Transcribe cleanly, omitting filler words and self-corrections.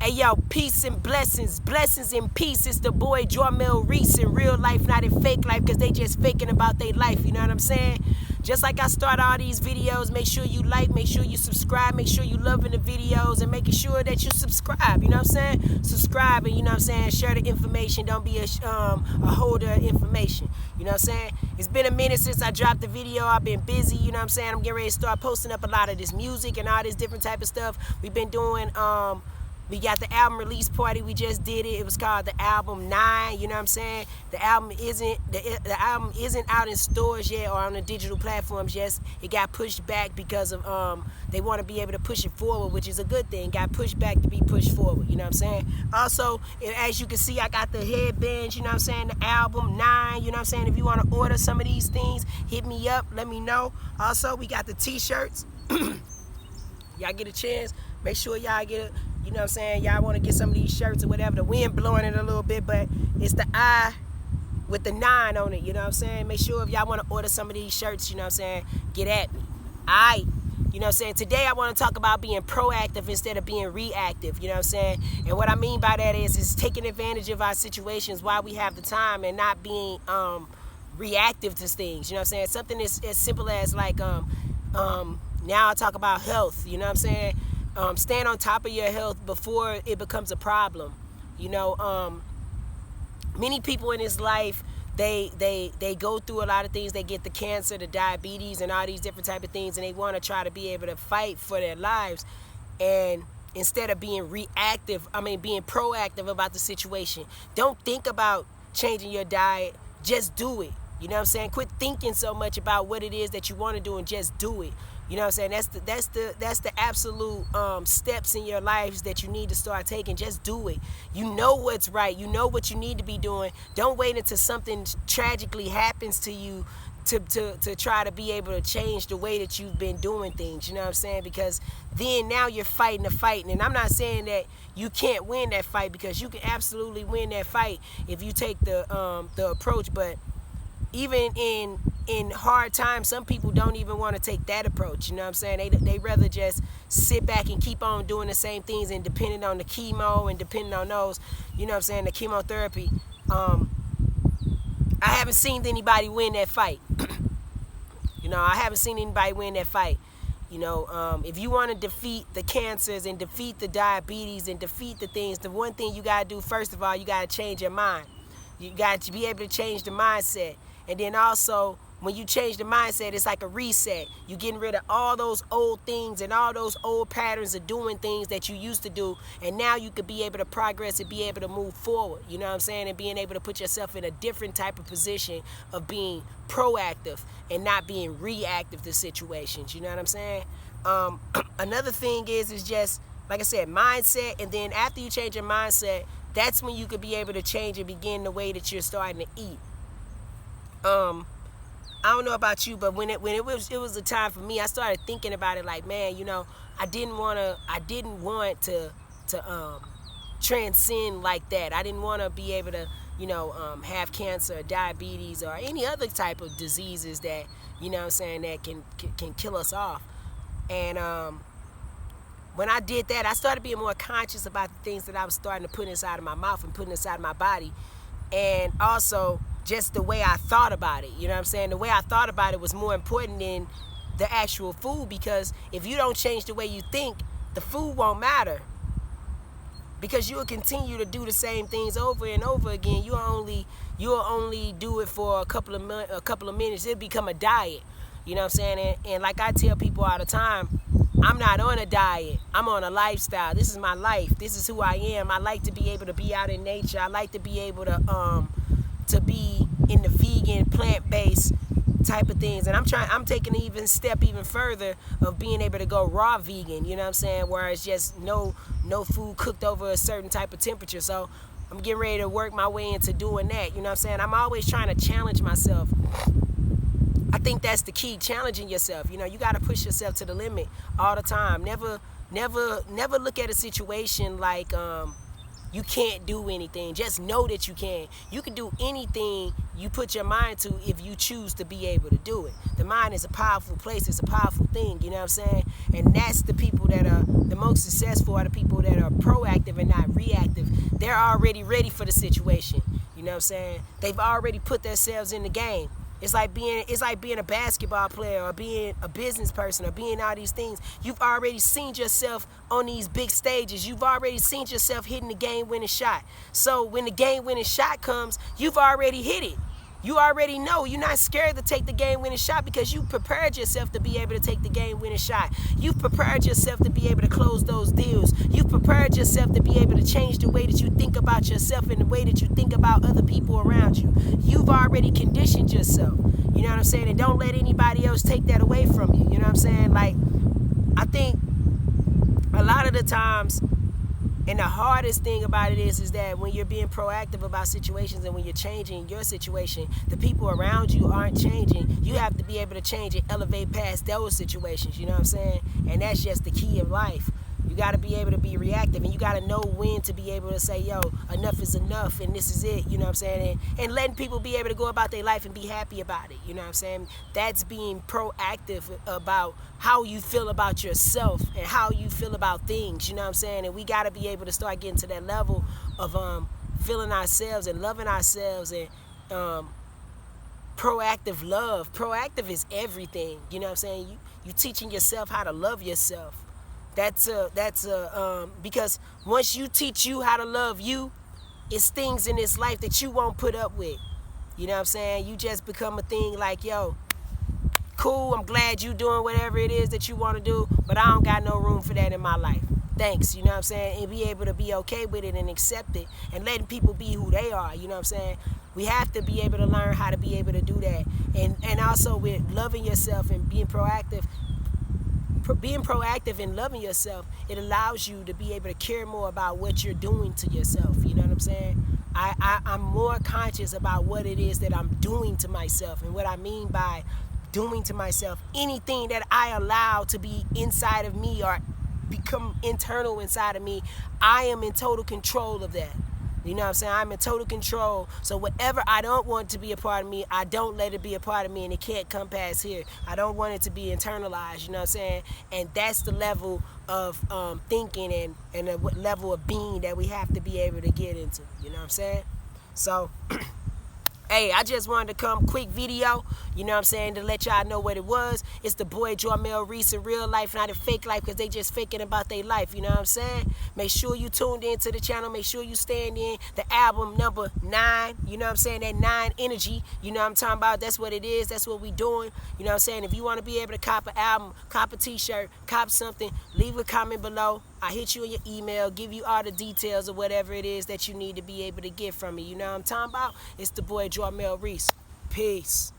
Hey yo, peace and blessings, blessings and peace. It's the boy Jarmel, Reece, in real life, not in fake life, because they just faking about their life, you know what I'm saying? Just like I start all these videos, make sure you like, make sure you subscribe, make sure you loving the videos, and making sure that you subscribe, you know what I'm saying? Subscribe and, you know what I'm saying, share the information, don't be a holder of information, you know what I'm saying? It's been a minute since I dropped the video, I've been busy, you know what I'm saying? I'm getting ready to start posting up a lot of this music and all this different type of stuff. We've been doing, we got the album release party. We just did it. It was called the album 9. You know what I'm saying? The album isn't out in stores yet or on the digital platforms yet. It got pushed back because of they want to be able to push it forward, which is a good thing. Got pushed back to be pushed forward. You know what I'm saying? Also, as you can see, I got the headbands. You know what I'm saying? The album 9. You know what I'm saying? If you want to order some of these things, hit me up. Let me know. Also, we got the t-shirts. Y'all get a chance, make sure y'all get it. You know what I'm saying? Y'all want to get some of these shirts or whatever. The wind blowing it a little bit, but it's the I with the 9 on it. You know what I'm saying? Make sure if y'all want to order some of these shirts, you know what I'm saying, get at me. Alright. You know what I'm saying? Today I want to talk about being proactive instead of being reactive. You know what I'm saying? And what I mean by that is taking advantage of our situations while we have the time and not being reactive to things. You know what I'm saying? Something as simple as like now I talk about health. You know what I'm saying? Stand on top of your health before it becomes a problem. You know, many people in this life, they go through a lot of things. They get the cancer, the diabetes, and all these different type of things, and they want to try to be able to fight for their lives. And instead of being being proactive about the situation. Don't think about changing your diet. Just do it. You know what I'm saying? Quit thinking so much about what it is that you want to do and just do it. You know what I'm saying? That's the absolute steps in your lives that you need to start taking. Just do it. You know what's right. You know what you need to be doing. Don't wait until something tragically happens to you to try to be able to change the way that you've been doing things. You know what I'm saying? Because then now you're fighting the fight. And I'm not saying that you can't win that fight, because you can absolutely win that fight if you take the approach. But even in hard times, some people don't even want to take that approach. You know what I'm saying? They rather just sit back and keep on doing the same things, and depending on the chemo and depending on those, you know what I'm saying, the chemotherapy. I haven't seen anybody win that fight. You know, I haven't seen anybody win that fight. You know, if you want to defeat the cancers and defeat the diabetes and defeat the things, the one thing you got to do, first of all, you got to change your mind. You got to be able to change the mindset. And then also, when you change the mindset, it's like a reset. You're getting rid of all those old things and all those old patterns of doing things that you used to do. And now you could be able to progress and be able to move forward. You know what I'm saying? And being able to put yourself in a different type of position of being proactive and not being reactive to situations. You know what I'm saying? Another thing is just, like I said, mindset. And then after you change your mindset, that's when you could be able to change and begin the way that you're starting to eat. I don't know about you, but when it was a time for me, I started thinking about it like, man, you know, I didn't want to transcend like that. I didn't want to be able to, you know, have cancer or diabetes or any other type of diseases that, you know what I'm saying, that can kill us off. And when I did that, I started being more conscious about the things that I was starting to put inside of my mouth and putting inside of my body. And also just the way I thought about it. You know what I'm saying? The way I thought about it was more important than the actual food, because if you don't change the way you think, the food won't matter. Because you'll continue to do the same things over and over again. You'll only do it for a couple of minutes. It'll become a diet. You know what I'm saying? And like I tell people all the time, I'm not on a diet. I'm on a lifestyle. This is my life. This is who I am. I like to be able to be out in nature. I like to be able to be in the vegan, plant-based type of things. And I'm taking an step even further of being able to go raw vegan, you know what I'm saying, where it's just no food cooked over a certain type of temperature. So I'm getting ready to work my way into doing that, you know what I'm saying? I'm always trying to challenge myself. I think that's the key, challenging yourself. You know, you got to push yourself to the limit all the time. Never look at a situation like you can't do anything. Just know that you can. You can do anything you put your mind to if you choose to be able to do it. The mind is a powerful place. It's a powerful thing, you know what I'm saying? And that's the people that are the most successful, are the people that are proactive and not not reactive. They're already ready for the situation. You know what I'm saying? They've already put themselves in the game. It's like being a basketball player or being a business person or being all these things. You've already seen yourself on these big stages. You've already seen yourself hitting the game-winning shot. So when the game-winning shot comes, you've already hit it. You already know. You're not scared to take the game-winning shot because you prepared yourself to be able to take the game-winning shot. You've prepared yourself to be able to close those deals. You've prepared yourself to be able to change the way that you think about yourself and the way that you think about other people around you. You've already conditioned yourself. You know what I'm saying? And don't let anybody else take that away from you. You know what I'm saying? Like, I think a lot of the times, and the hardest thing about it is that when you're being proactive about situations and when you're changing your situation, the people around you aren't changing. You have to be able to change and elevate past those situations, you know what I'm saying? And that's just the key of life. You got to be able to be reactive, and you got to know when to be able to say, yo, enough is enough, and this is it, you know what I'm saying? And letting people be able to go about their life and be happy about it, you know what I'm saying? That's being proactive about how you feel about yourself and how you feel about things, you know what I'm saying? And we got to be able to start getting to that level of feeling ourselves and loving ourselves and proactive love. Proactive is everything, you know what I'm saying? You teaching yourself how to love yourself. Because once you teach you how to love you, it's things in this life that you won't put up with. You know what I'm saying? You just become a thing like, yo, cool, I'm glad you doing whatever it is that you want to do, but I don't got no room for that in my life. Thanks, you know what I'm saying? And be able to be okay with it and accept it and letting people be who they are, you know what I'm saying? We have to be able to learn how to be able to do that. And also with loving yourself and being proactive and loving yourself, it allows you to be able to care more about what you're doing to yourself. You know what I'm saying? I'm more conscious about what it is that I'm doing to myself. And what I mean by doing to myself, anything that I allow to be inside of me or become internal inside of me, I am in total control of that. You know what I'm saying? I'm in total control. So whatever I don't want to be a part of me, I don't let it be a part of me, and it can't come past here. I don't want it to be internalized, you know what I'm saying? And that's the level of thinking and the level of being that we have to be able to get into, you know what I'm saying? So, hey, I just wanted to come quick video, you know what I'm saying, to let y'all know what it was. It's the boy Jarmel Reece in real life, not in fake life, because they just faking about their life, you know what I'm saying? Make sure you tuned in to the channel. Make sure you stand in. The album number 9, you know what I'm saying, that 9 energy, you know what I'm talking about? That's what it is. That's what we doing, you know what I'm saying? If you want to be able to cop an album, cop a t-shirt, cop something, leave a comment below. I hit you in your email, give you all the details of whatever it is that you need to be able to get from me. You know what I'm talking about? It's the boy Jarmel Reece. Peace.